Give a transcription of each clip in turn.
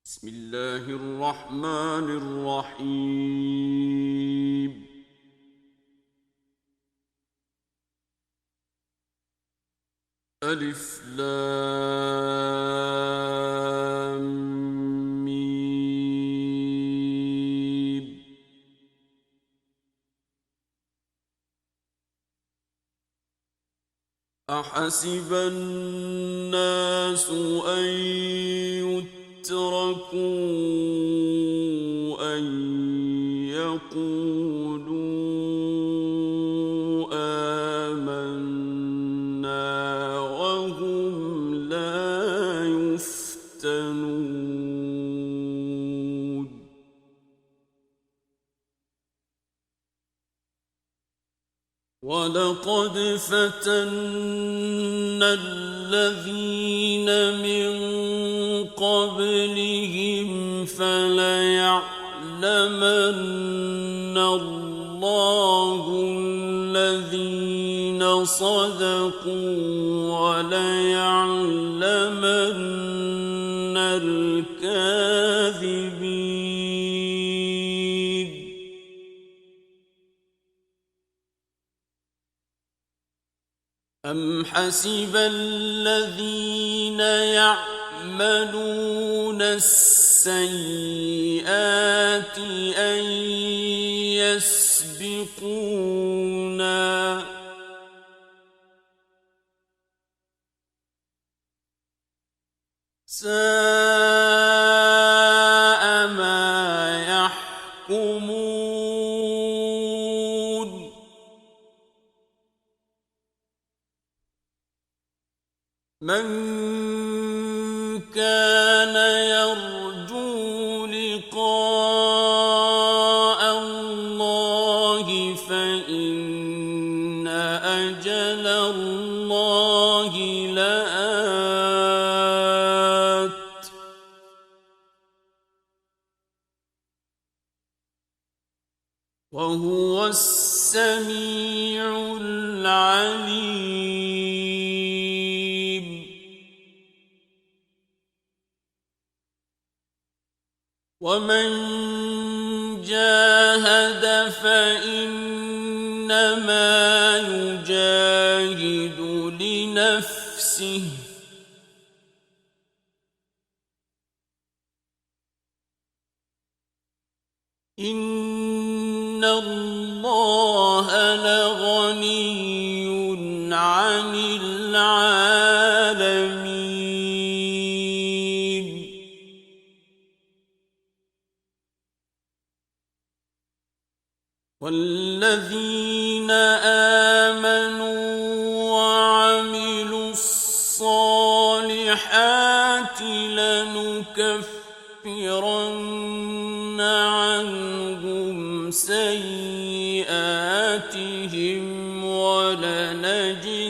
بسم الله الرحمن الرحيم. ألف لام ميم. أحسب الناس أن يتركوا أن يقولوا آمنا وهم لا يفتنون. ولقد فتنا الذين من قبلهم فليعلمن الله الذين صدقوا وليعلمن الكاذبين. أم حسب الذين يعملون السيئات أن يسبقونا ساء ما يحكمون. من كان يرجو لقاء الله فإن أجل الله لآت. وهو السميع العليم. ومن جاهد فإنما يجاهد لنفسه. إن الله لغني عن العالمين. والذين آمنوا وعملوا الصالحات لنكفرن عنهم سيئاتهم ولنجزينهم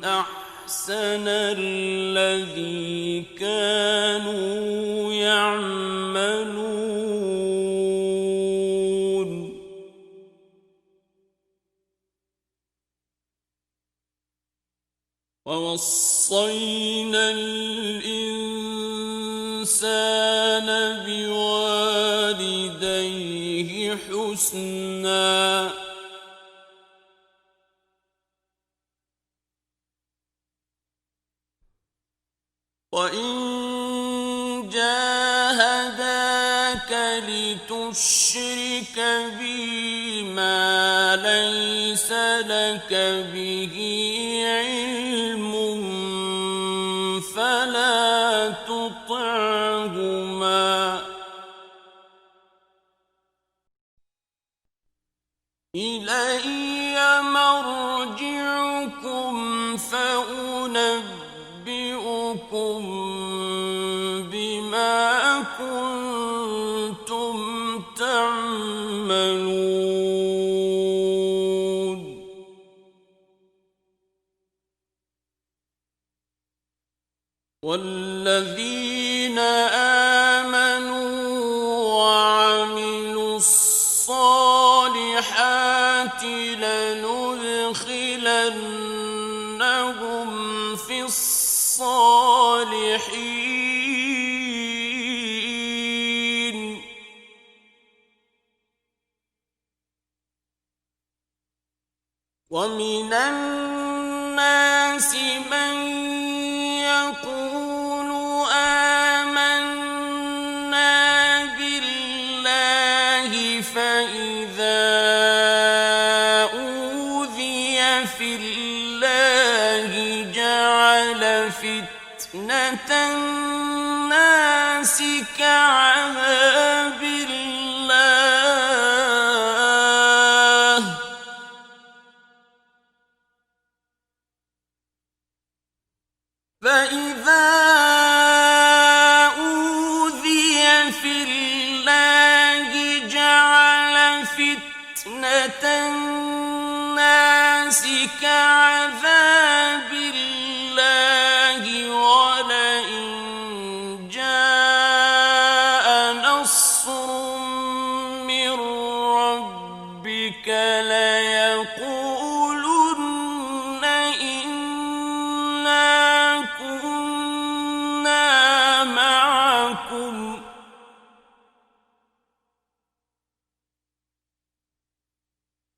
أحسن الذي كانوا يعملون. ووصينا الإنسان بوالديه حسنا. وإن جاهداك لتشرك بي ما ليس لك به علم فلا تطعهما. إلي مرجعكم فأنبئكم بما كنتم تعملون. والذين آمنوا وعملوا الصالحات لندخلنهم في الصالحين الصالحين ومن الناس من يقول آمنا بالله فإذا أوذي في الله جعل فتنة الناس كعذاب الله فإذا أوذي في الله جعل فتنة الناس كعذاب الله ولئن جاء نصر من ربك ليقولن إنا كنا معكم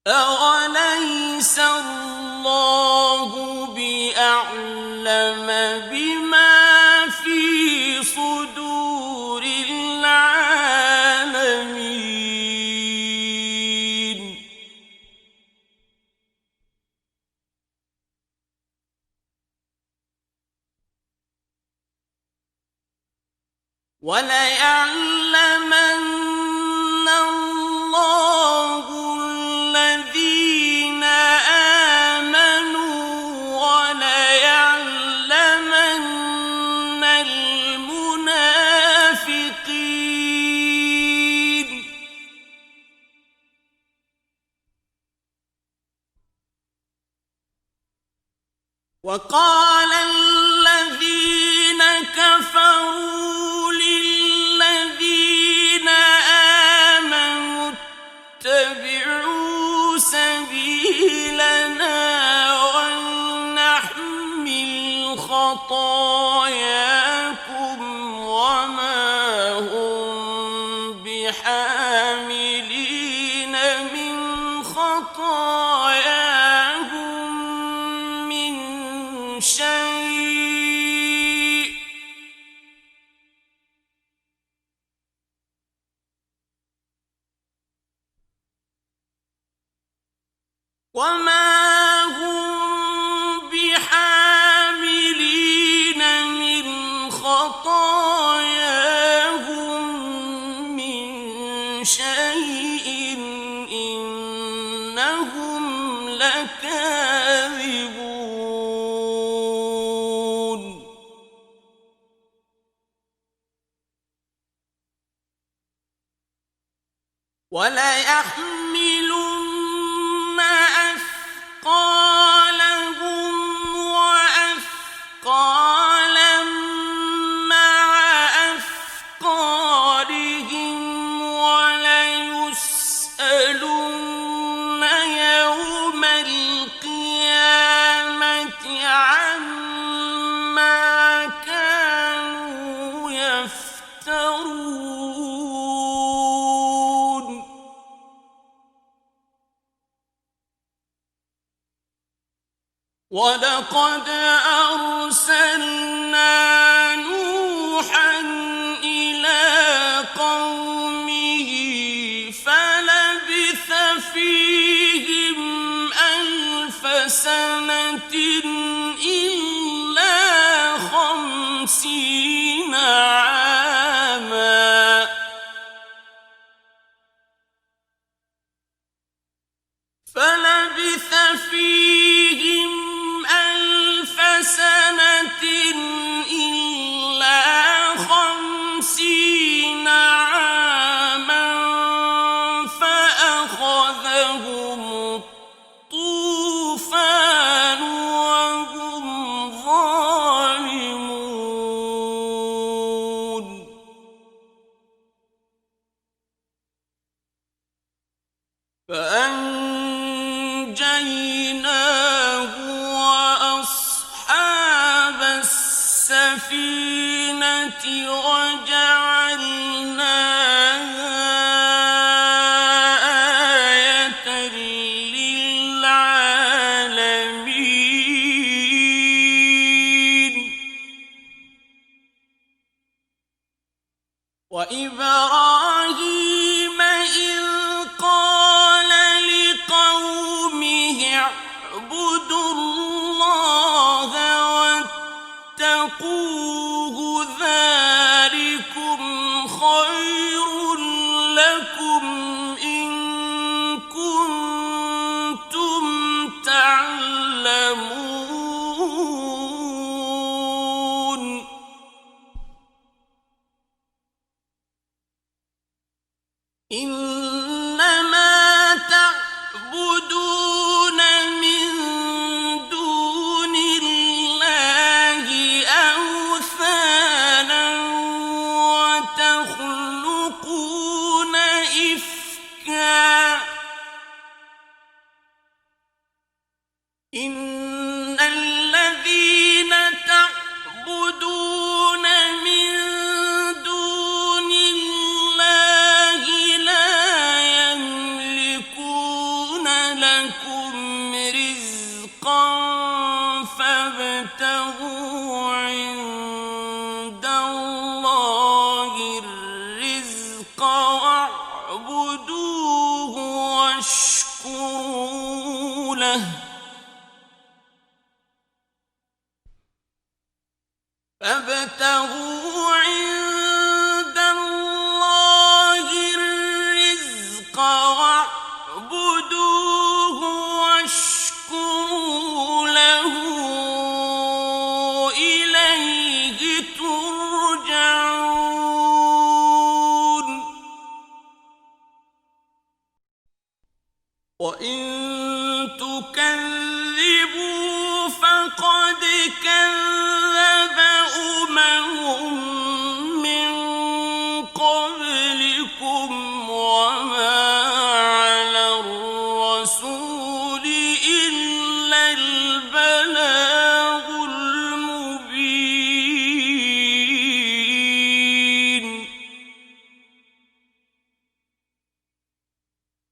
أوليس الله بأعلم بما في صدور العالمين وليعلمن الله الذين آمنوا وليعلمن المنافقين وقال الذين كفروا للذين آمنوا اتبعوا سبيلنا ولنحمل خطاياكم وما هم بحاملين من خطاياهم من شيء وما هم بحاملين من خطاياهم من شيء إنهم لكاذبون وليحملن أثقالهم وأثقالا مع أثقالهم وليسألن يوم القيامة عما كانوا يفترون ولقد أرسلنا نوحا إلى قومه فلبث فيهم 1000 سنة إلا 50 عاما فلبث فيهم 1000 سنة إلا 50 عاما فأخذهم الطوفان وهم ظالمون فأنجيناه وأصحاب السفينة السفينة وجعلناها آية للعالمين وإبراهيم إذ قال لقومه اعبدوا الله واتقوه ذلكم خير لكم إن كنتم تعلمون إنما تعبدون من دون الله أوثانا وتخلقون إفكا إن الذين تعبدون من دون الله لا يملكون لكم رزقا فابتغوا عند الله الرزق واعبدوه واشكروا له فابتغوا عند الله الرزق واعبدوه واشكروا له إليه ترجعون وإن تكذبوا فقد كذب من قبلكم وما على الرسول إلا البلاغ المبين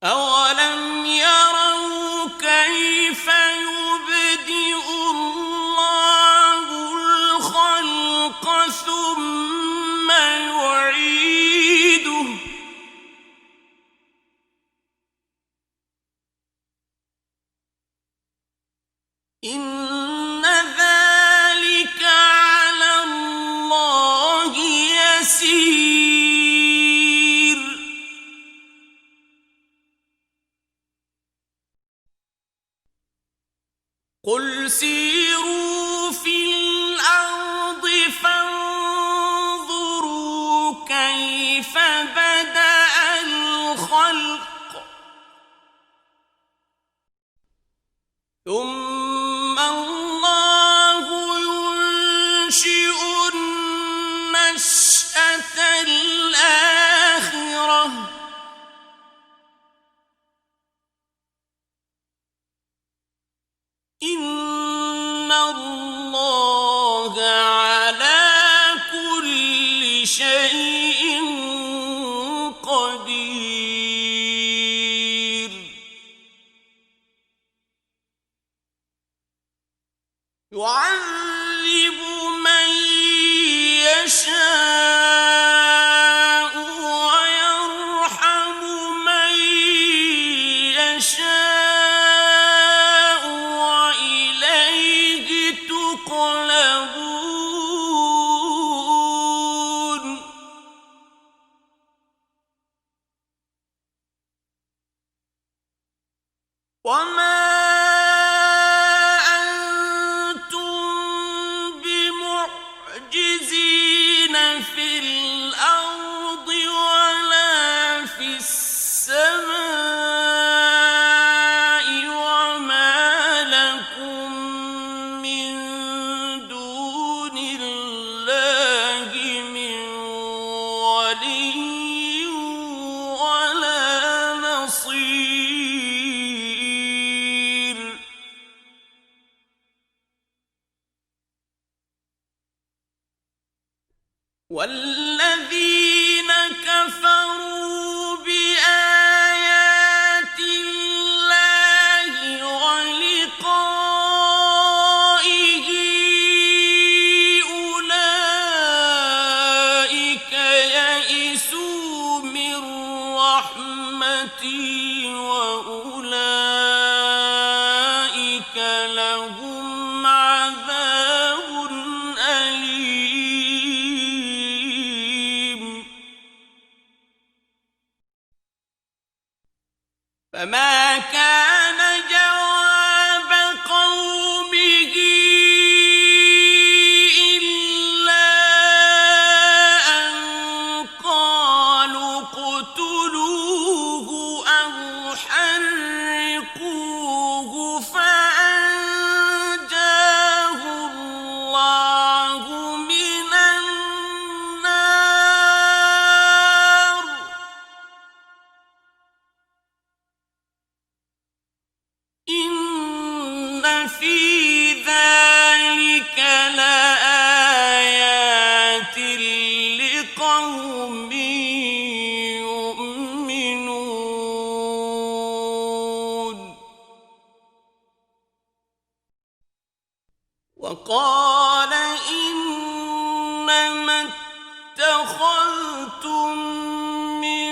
أولم يروا كيف يبدئ الله الخلق ثم يعيده إن ذلك على الله يسير قل سيروا في الأرض فانظروا كيف بدأ الخلق ثم الله ينشئ النشأة الآخرة إن الله على كل شيء قدير يعذب من يشاء ويرحم من يشاء وإليه تقلبون وما في الأرض ولا في السماء وما لكم من دون الله من ولي ولا نصير والذين كفروا بآيات الله ولقائه أولئك يئسوا من رحمتي وأولئك لهم عذاب أليم فما كان جواب قومه إلا أن قالوا اقتلوه أو حرقوه فأنجاه الله من النار إن في ذلك لآيات لقوم يؤمنون وقال إنما اتخذتم من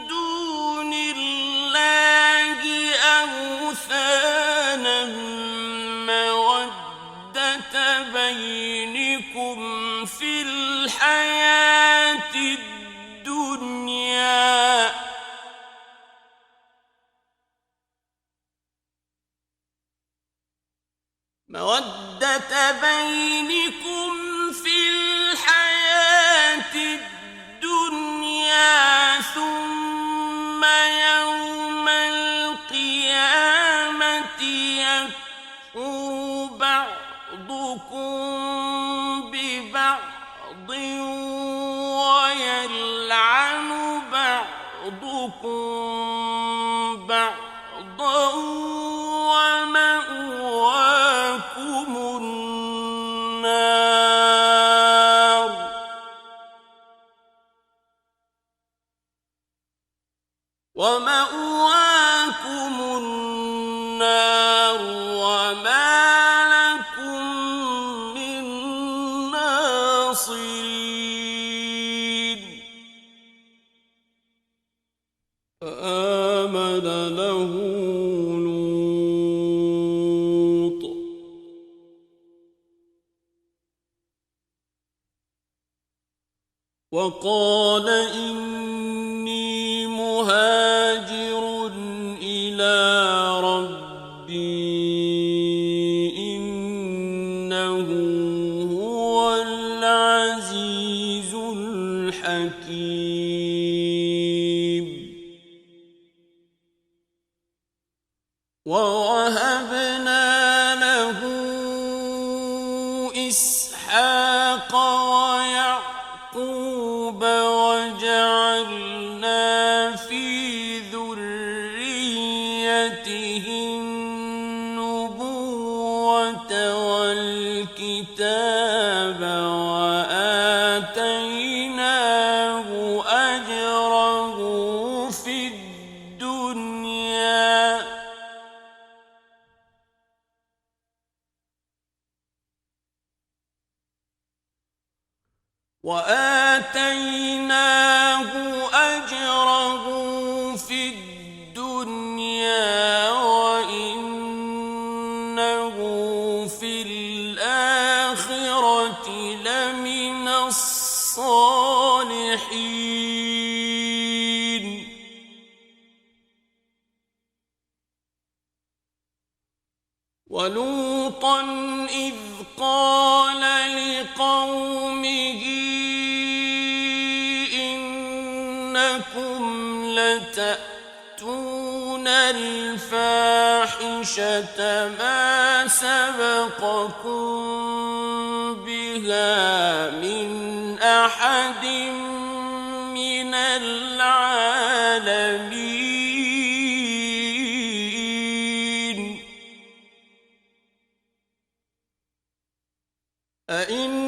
دون الله أوثانا مودة بينكم في الحياة الدنيا ثم يوم القيامة يكفر بعضكم ببعض ويلعن بعضكم بعضا ومأواكم النار وما لكم من ناصرين فآمن له لوط وقال إني مهاجر إلى ربي إنه هو العزيز الحكيم ووهبنا له إسحاق ويعقوب وجعلنا في ذريته النبوة والكتاب وآتيناه أجره في الدنيا وإنه في الآخرة لمن الصالحين ولوطا إذ قال لقومه إنكم لتأتون الفاحشة ما سبقكم بها من أحد من العالمين أئنكم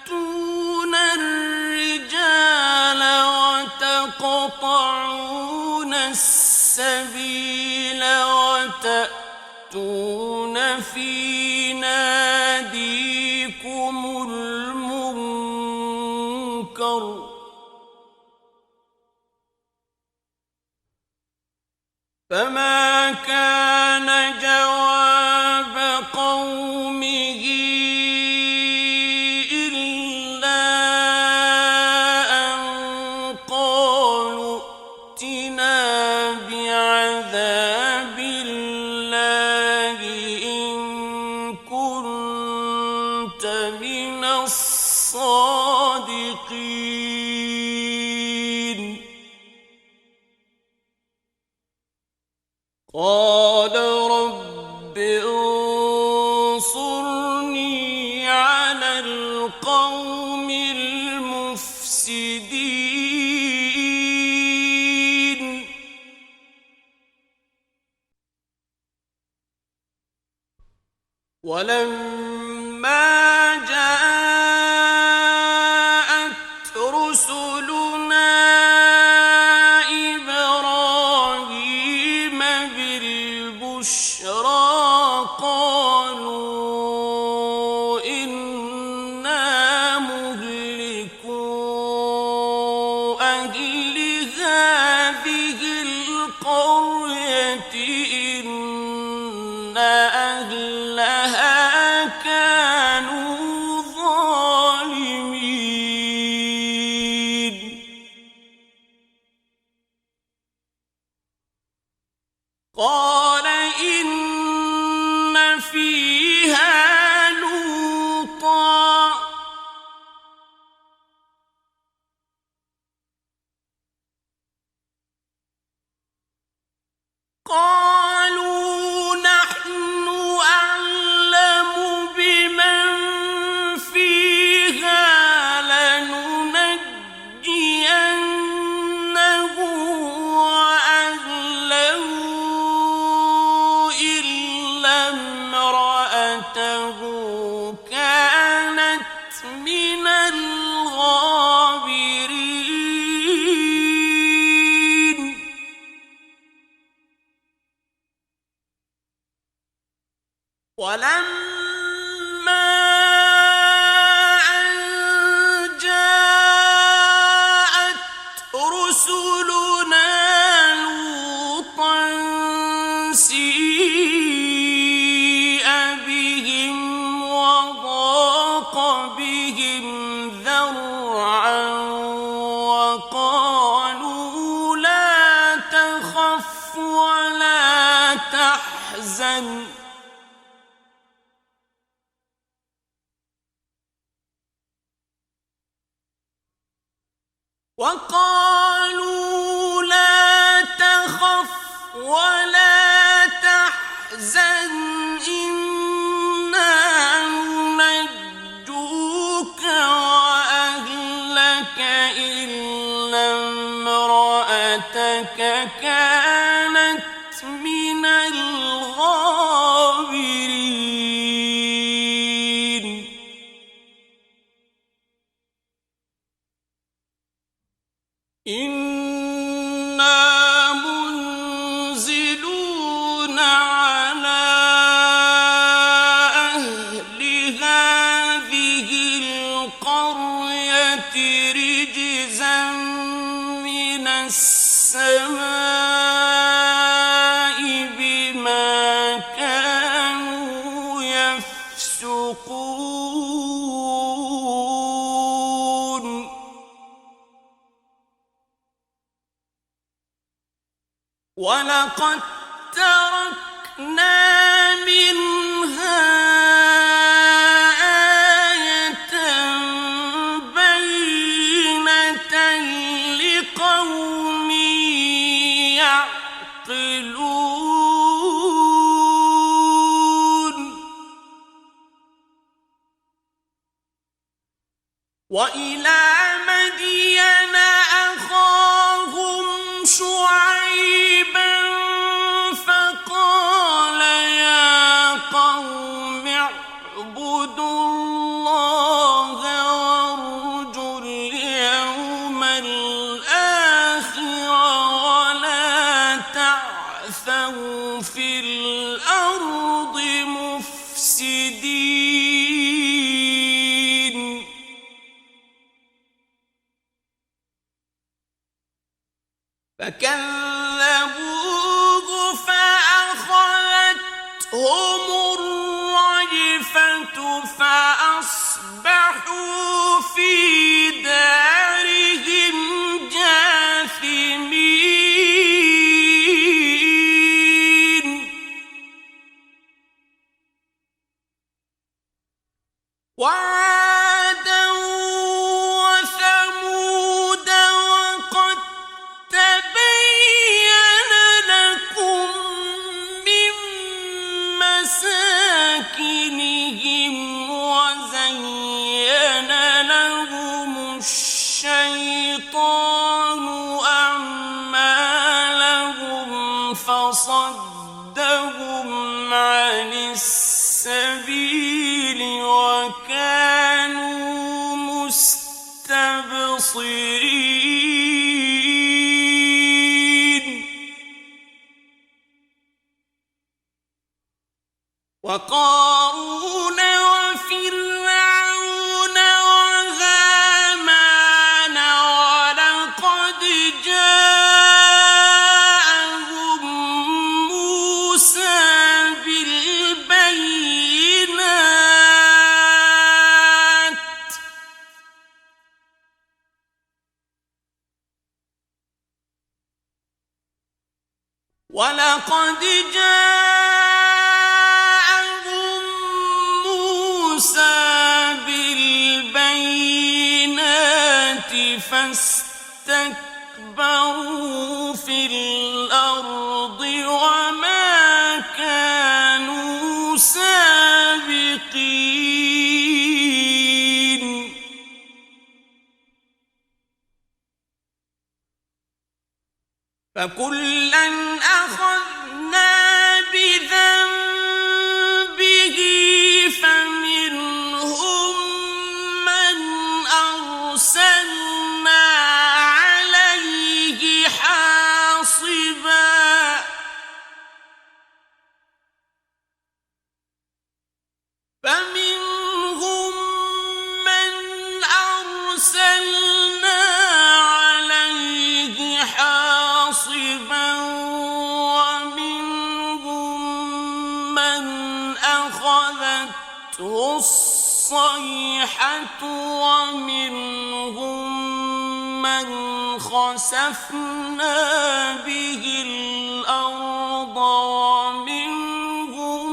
لتأتون الرجال وتقطعون السبيل وتأتون في ناديكم المنكر فما كان جواب قومه إلا أن قالوا ائتنا بعذاب الله إن كنت من الصادقين قال رب انصرني على القوم المفسدين ولما جاءت رسلنا إبراهيم بالبشرى قالوا إنا مهلكو أهل هذه القرية إن أهلها كانوا ظالمين قال إن فيها لوطا قالوا نحن أعلم بمن فيها لننجينه وأهله إلا امرأته كانت من الغابرين ولما أن جاءت رسلنا لوطا سيء بهم وضاق بهم ذرعا وقالوا لا تخف ولا تحزن وقالوا لا تخف ولا تحزن إنا ننجوك وأهلك إلا امرأتك كانت من الغابرين إنا منزلون على أهل هذه القرية رجزا من السماء بما كانوا يفسقون ولقد تركنا منها آية بينة لقوم يعقلون وإلى مدين أخاهم شعيبا فقال يا قوم اعبدوا الله وارجوا اليوم الآخر ولا تعثوا في الأرض مفسدين فكذبوه فأخذتهم الرجفة فأصبحوا في دارهم جاثمين وعادا وثمود وقد تبين لكم من مساكنهم وزين لهم الشيطان أعمالهم فصدهم عن السبيل وكانوا مستبصرين وقارون وفرعون وهامان ولقد جاءهم موسى بالبينات ولقد جاءهم موسى بالبينات فاستكبروا في الأرض وما كانوا سابقين فكلا أخذنا بذنبه فمنهم من أرسلنا عليه حاصبا فمنهم من أرسلنا عليه حاصبا ومنهم من أخذته الصيحة ومنهم من خسفنا به الأرض ومنهم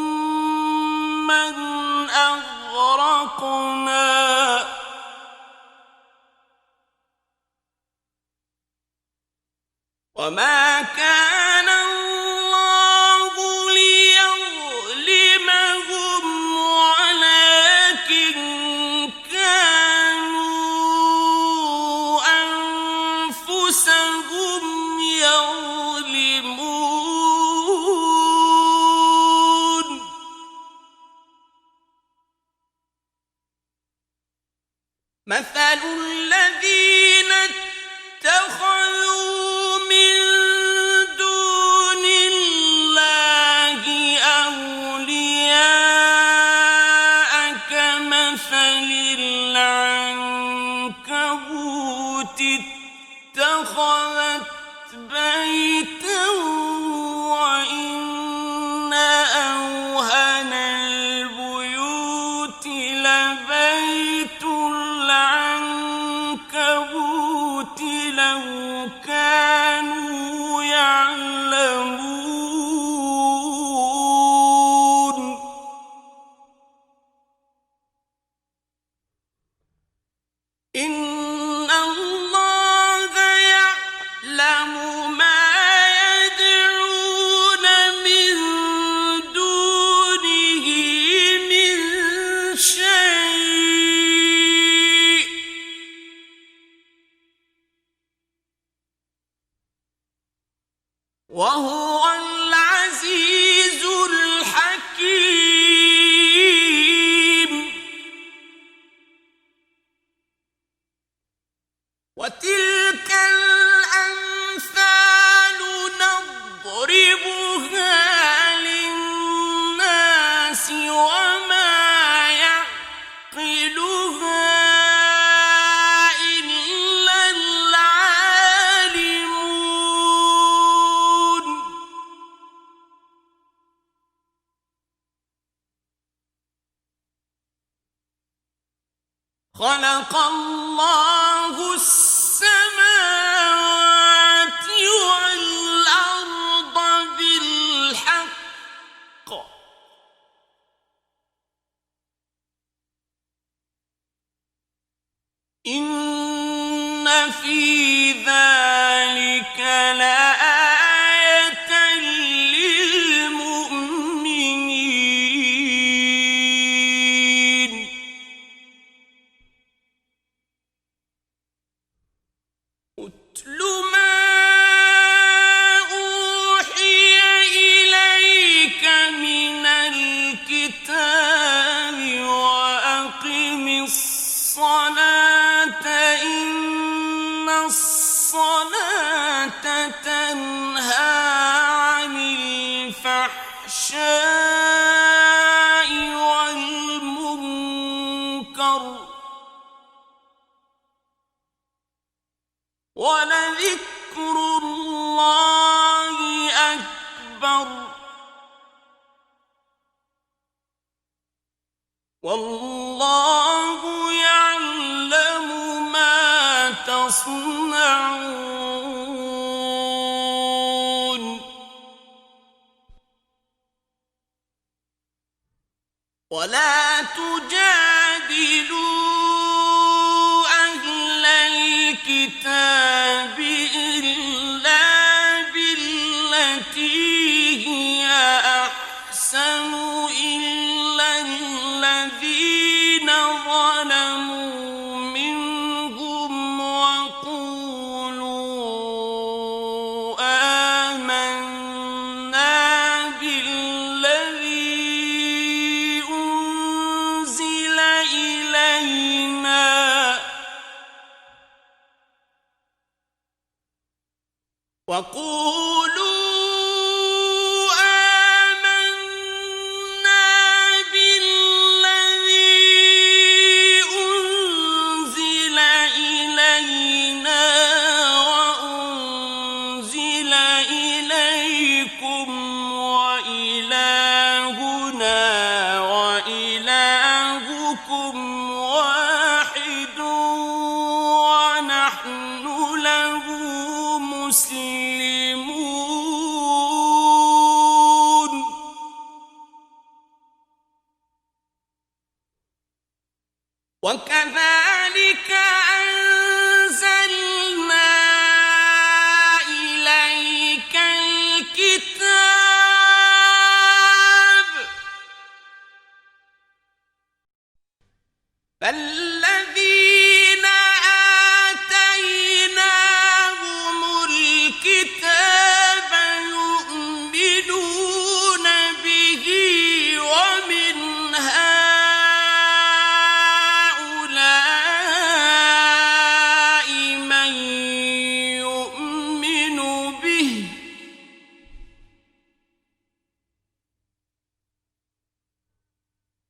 من أغرقنا وما كان الله ليظلمهم ولكن كانوا أنفسهم يظلمون مثل الذين اتخذوا من دون الله أولياء كمثل العنكبوت اتخذت بيتا وإن أوهن البيوت لبيت العنكبوت لو كانوا يعلمون إن الله يعلم ما يدعون من دونه من شيء وهو العزيز الحكيم خلق الله السماوات والأرض بالحق إن في ذلك لآية للمؤمنين اتل ما أوحي إليك من الكتاب وأقم الصلاة إن الصلاة تنهى عن الفحشاء والمنكر ولذكر الله أكبر والله يعلم ما تصنعون ولا تجادلوا أهل الكتاب إلا بالتي هي أحسن إلا الذين ظلموا منهم وقولوا آمنا بالذي أنزل إلينا وأنزل إليكم وإلهنا وإلهكم واحد ونحن له مسلمون وكذلك أنزلنا إليك الكتاب فالذين آتيناهم الكتاب يؤمنون به ومن هؤلاء من يؤمن به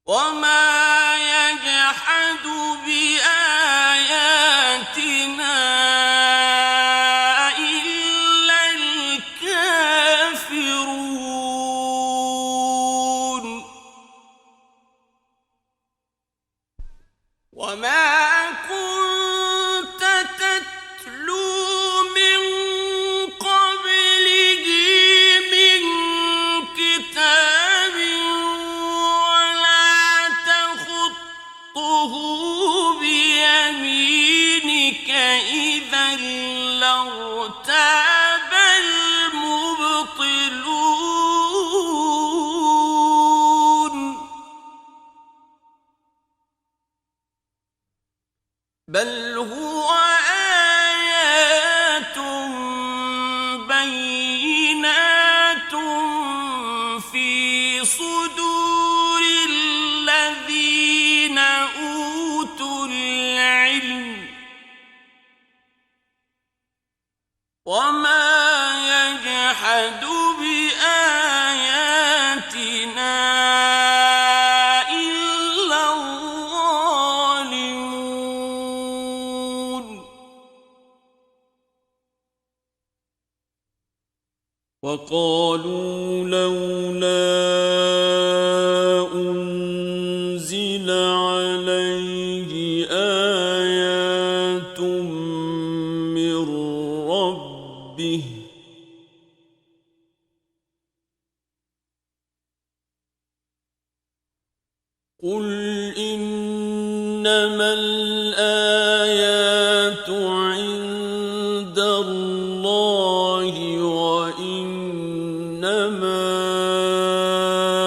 وما يجحد بآياتنا إلا الكافرون وما كنت تتلو من قبله من كتاب ولا تخطه بيمينك إذا لارتاب المبطلون بل هو آيات بينات في صدور الذين أوتوا العلم وما يجحد بآياتنا إلا الظالمون وقالوا لولا أنزل عليه إنما الآيات عند الله وإنما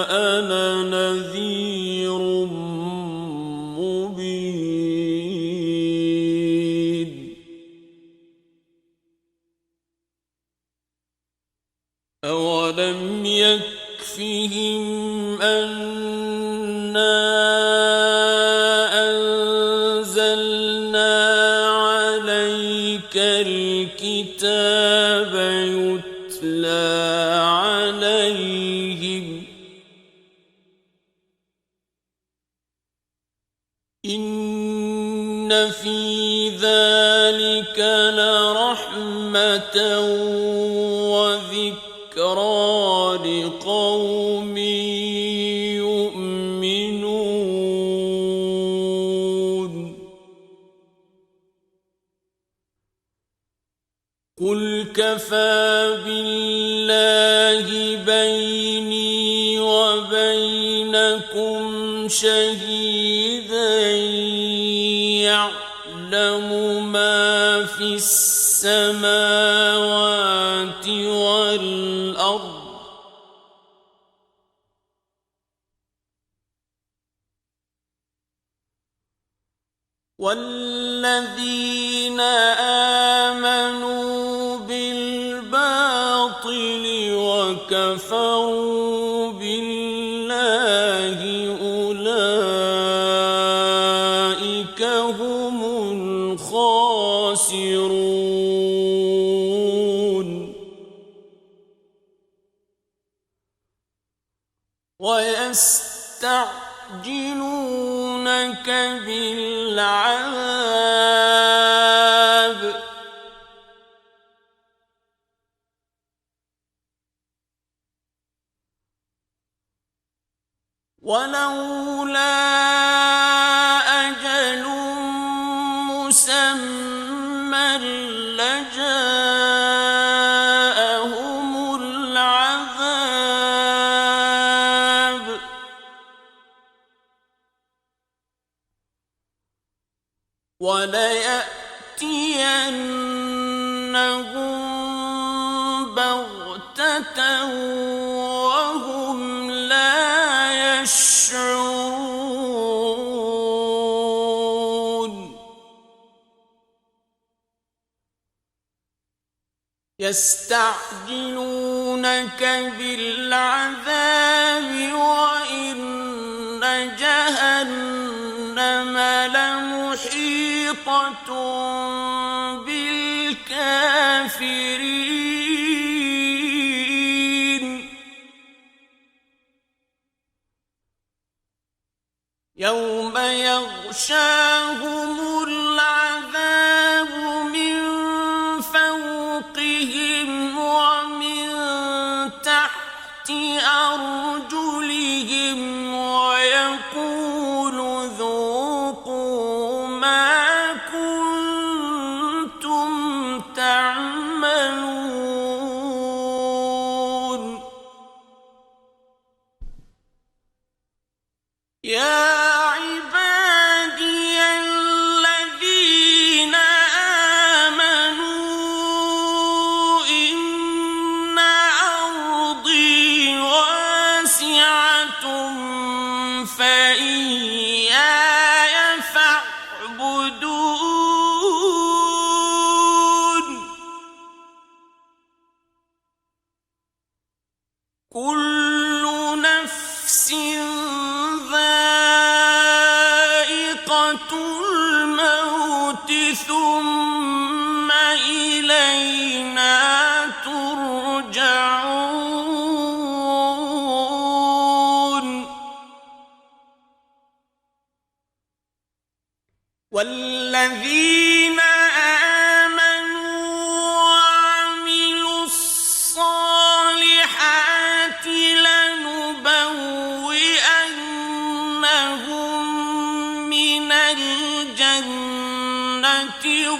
أنا نذير مبين. أولم يكفهم أنا أنزلنا عليك الكتاب يتلى عليهم إن في ذلك لرحمة وذكرى لقوم يؤمنون. قل كفى بالله بيني وبينكم شهيدا يعلم ما في السماوات والأرض والذين آمنوا بالباطل وكفروا بالله أولئك هم الخاسرون. ويستعجلونك بالعذاب ولولا أجل مسمى لجاءهم العذاب وليأتينهم بغتة وهم لا يشعرون. يستعجلونك بالعذاب وإن جهنم لمحيطة بالكافرين. يوم يغشاهم العذاب من فوقهم ومن تحت أرجلهم ويقول ذوقوا ما كنتم تعملون. يا عبادي الذين آمنوا إن أرضي واسعة فإياي فاعبدون. كل نفس ذائقة الموت ثم إلينا ترجعون. والذين آمنوا وعملوا الصالحات لنبوئنهم من الجنة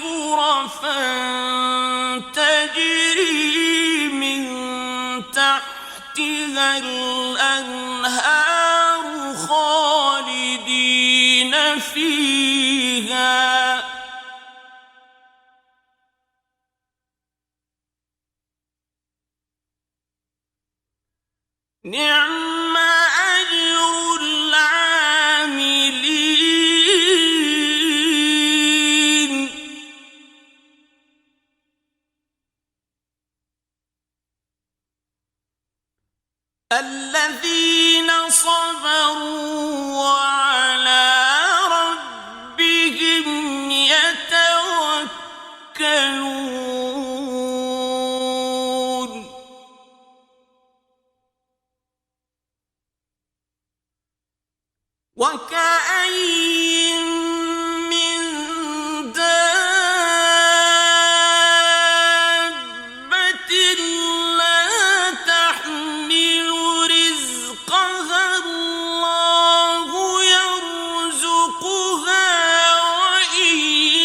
غرفا تجري من تحتها الأنهار خالدين فيها نعم أجر العاملين الذين صبروا وعلى ربهم يتوكلون وكأين من دابة لا تحمل رزقها الله يرزقها وإياكم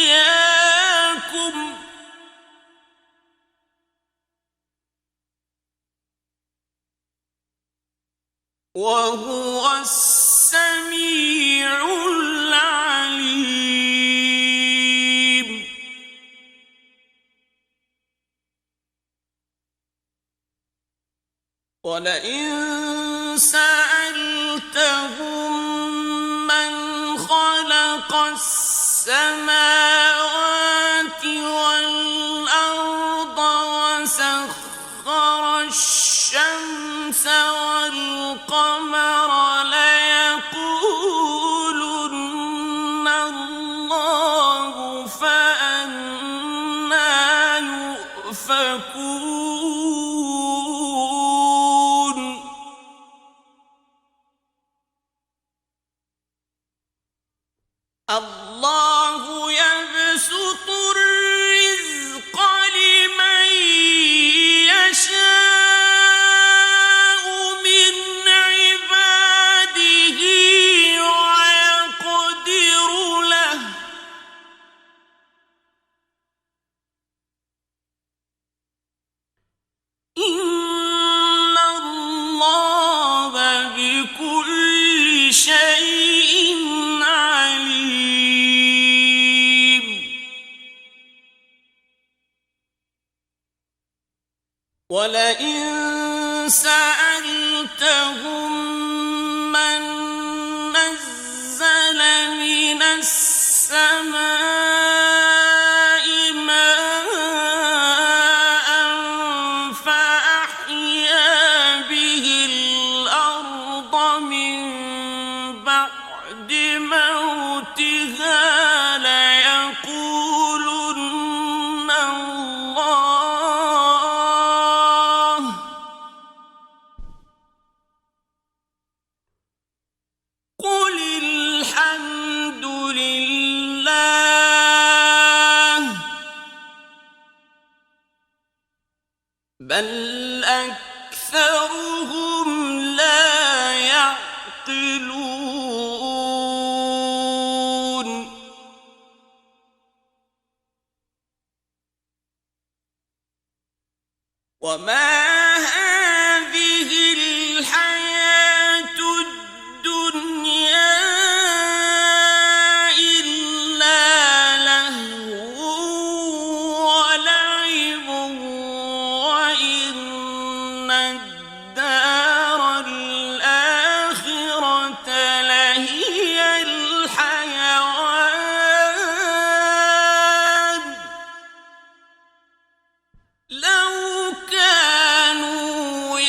وهو السميع العليم ولئن سألتهم من خلق السماوات والأرض وسخر الشمس والقمر ليقولن الله فأنى يؤفكون الله يبسط الرزق لمن يشاء من عباده ويقدر له إن الله بكل شيء عليم ولئن سألتهم من نزل من السماء ماء فأحيا به الأرض من بعد موتها ليقولن الله قل الحمد لله بل أكثرهم لا يعقلون وما هذه الحياة الدنيا إلا لهو ولعب وإن الدار الآخرة لهي الحيوان لو كانوا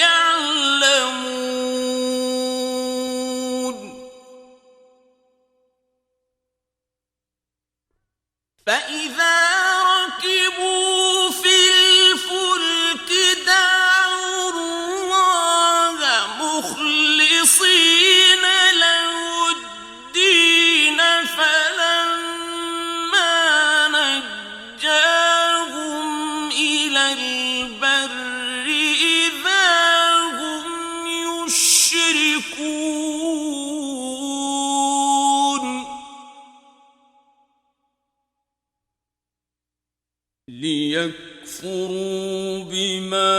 يعلمون فإذا ركبوا في الفلك دعوا الله مخلصين له الدين فلما نجاهم إلى البر إذا هم يشركون ليكفروا بما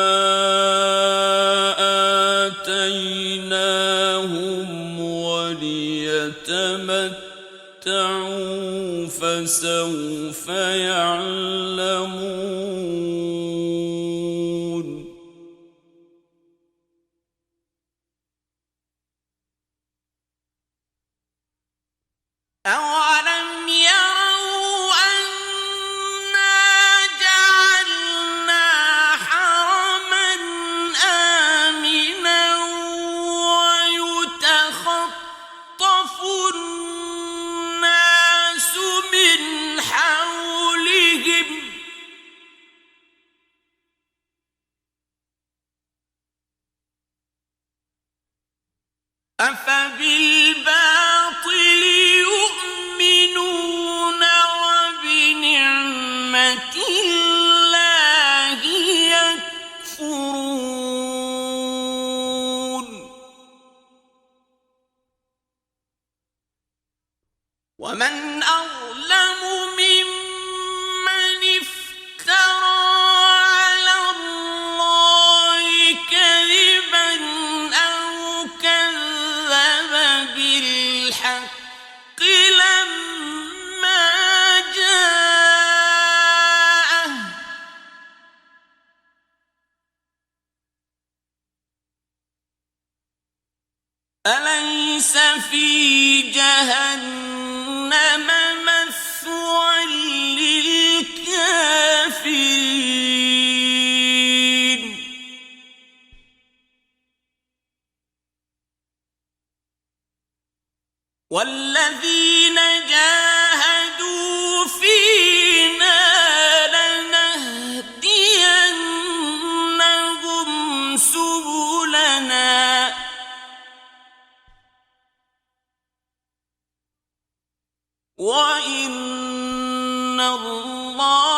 آتيناهم وليتمتعوا تَمَتَّعُوا فَسَوْفَ يَعْلَمُونَ أَوَلَمْ يَرَوْا أَنَّا جَعَلْنَا حَرَمًا آمِنًا وَيُتَخَطَّفُ النَّاسُ مِنْ حَوْلِهِمْ ۚ أَفَبِالْبَاطِلِ يُؤْمِنُونَ وَبِنِعْمَةِ اللَّهِ يَكْفُرُونَ وَمَنْ أَظْلَمُ مِمَّنِ افْتَرَىٰ عَلَى اللَّهِ كَذِبًا أَوْ كَذَّبَ بِالْحَقِّ لَمَّا جَاءَهُ ۚ أَلَيْسَ فِي جَهَنَّمَ مَثْوًى لِّلْكَافِرِينَ وَالَّذِينَ جَاهَدُوا فِينَا لَنَهْدِيَنَّهُمْ سُبُلَنَا ۚ وَإِنَّ اللَّهَ